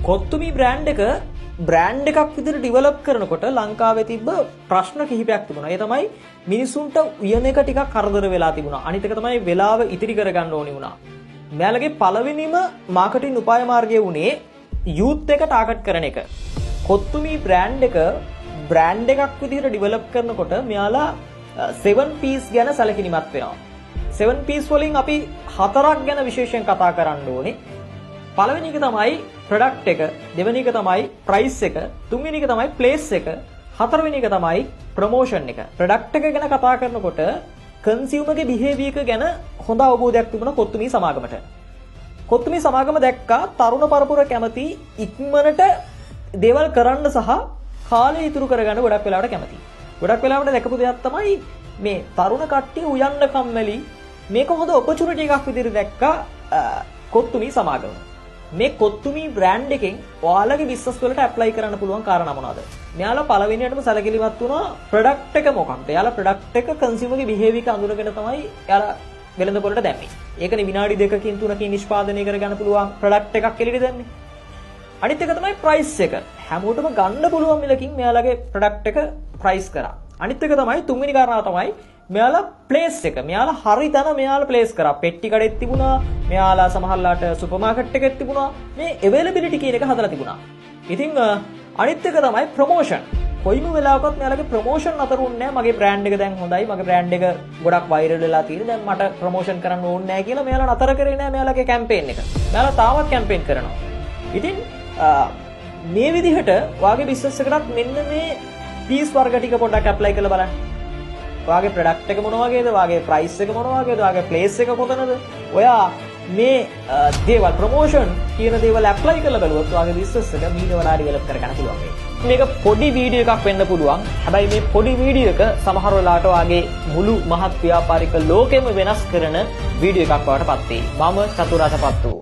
කොත්තුමි brand එකක් විදිහට develop කරනකොට ලංකාවේ තිබ්බ ප්‍රශ්න කිහිපයක් තිබුණා. ඒ තමයි මිනිසුන්ට උයන එක ටිකක් කරදර වෙලා තිබුණා. අනිත් එක තමයි වෙලාව ඉතිරි කරගන්න ඕනි වුණා. මෙයාලගේ පළවෙනිම මාකටිං උපාය මාර්ගය වුණේ යූත් එක ටාගට් කරන එක. කොත්තුමි බ්‍රෑන්ඩ් එකක් විදිහට ඩෙවලොප් කරනකොට මෙයාලා 7 P's ගැන සැලකිලිමත් වෙනවා. 7 P's වලින් අපි 4ක් ගැන විශේෂයෙන් කතා කරන්න ඕනේ. පළවෙනි එක තමයි ප්‍රොඩක්ට් එක, දෙවෙනි එක තමයි ප්‍රයිස් එක, තුන්වෙනි එක තමයි ප්ලේස් එක, හතරවෙනි එක තමයි ප්‍රොමෝෂන් එක. ප්‍රොඩක්ට් එක ගැන කතා කරනකොට කන්සියුමර්ගේ බිහේවියර් එක ගැන හොඳ අවබෝධයක් තිබුණා කොත්තුමි සමාගමට. කොත්තුමි සමාගම දැක්කා තරුණ පරපුර කැමති ඉක්මනට දේවල් කරන්න සහ කාලය ඉතුරු කරගන්න ගොඩක් වෙලාවට කැමති. ගොඩක් වෙලාවට දැකපු දෙයක් තමයි මේ තරුණ කට්ටිය උයන්න කම්මැලි. මේක හොඳ ඔපචුනිටි එකක් විදිහට දැක්කා කොත්තුමි සමාගම. මේ කොත්තුමි බ්‍රෑන්ඩ් එකෙන් ඔයාලගේ බිස්නස් වලට ඇප්ලයි කරන්න පුළුවන් කාරණා මොනවද? මෙයාලා පළවෙනියටම සැලකිලිමත් වුණා ප්‍රොඩක්ට් එක මොකක්ද? එයාලා ප්‍රොඩක්ට් එක කන්සියුමර්ගේ බිහේවියර් එක අඳුනගෙන තමයි එයාලා වෙළඳ පොළට දැම්මේ. ඒකනේ විනාඩි 2කින් 3කින් නිෂ්පාදනය කරගන්න පුළුවන් ප්‍රොඩක්ට් එකක් එළියට දැම්මේ. අනිත් එක තමයි ප්‍රයිස් එක. හැමෝටම ගන්න පුළුවන් මිලකින් මෙයාලගේ ප්‍රොඩක්ට් එක ප්‍රයිස් කරා. අනිත් එක තමයි තුන්වෙනි කාරණාව තමයි මෙයාලා ප්ලේස් එක. මෙයාලා හරි තැන මෙයාලා ප්ලේස් කරා. පෙට්ටි කඩෙත් තිබුණා. මෙයාලා සමහරලාට සුපර් මාකට් එකෙත් තිබුණා. මේ අවైలබිලිටි කියන එක හදලා තිබුණා. ඉතින් අනිත් එක තමයි ප්‍රොමෝෂන්. කොයිම වෙලාවකත් මෙයාලගේ ප්‍රොමෝෂන් අතරුන්නේ නැහැ. මගේ බ්‍රෑන්ඩ් එක දැන් හොඳයි. මගේ බ්‍රෑන්ඩ් එක ගොඩක් වෛරල් වෙලා තියෙන. දැන් මට ප්‍රොමෝෂන් කරන්න ඕනේ නැහැ කියලා මෙයාලා නතර කරේ නැහැ මෙයාලගේ කැම්පේන් එක. මෙයාලා තාමත් කැම්පේන් කරනවා. ඉතින් මේ විදිහට වාගේ බිස්නස් එකකටත් මෙන්න මේ පීස් වර්ග ටික පොඩ්ඩක් ඇප්ලයි කරලා බලන්න. වාගේ ප්‍රොඩක්ට් එක මොන වගේද? වාගේ ප්‍රයිස් එක මොන වගේද? වාගේ ප්ලේස් එක කොතනද? ඔයා මේ දේවල් ප්‍රොමෝෂන් කියන දේවල් ඇප්ලයි කරලා බලුවොත් වාගේ බිස්නස් එක මීට වඩා ඩෙවලොප් කරගන්න පුළුවන් වෙයි. මේක පොඩි වීඩියෝ එකක් වෙන්න පුළුවන්. හැබැයි මේ පොඩි වීඩියෝ එක සමහර වෙලාවට වාගේ මුළු මහත් ව්‍යාපාරික ලෝකෙම වෙනස් කරන වීඩියෝ එකක් වඩටපත් වෙයි. මම චතුරාර්ය සත්‍ය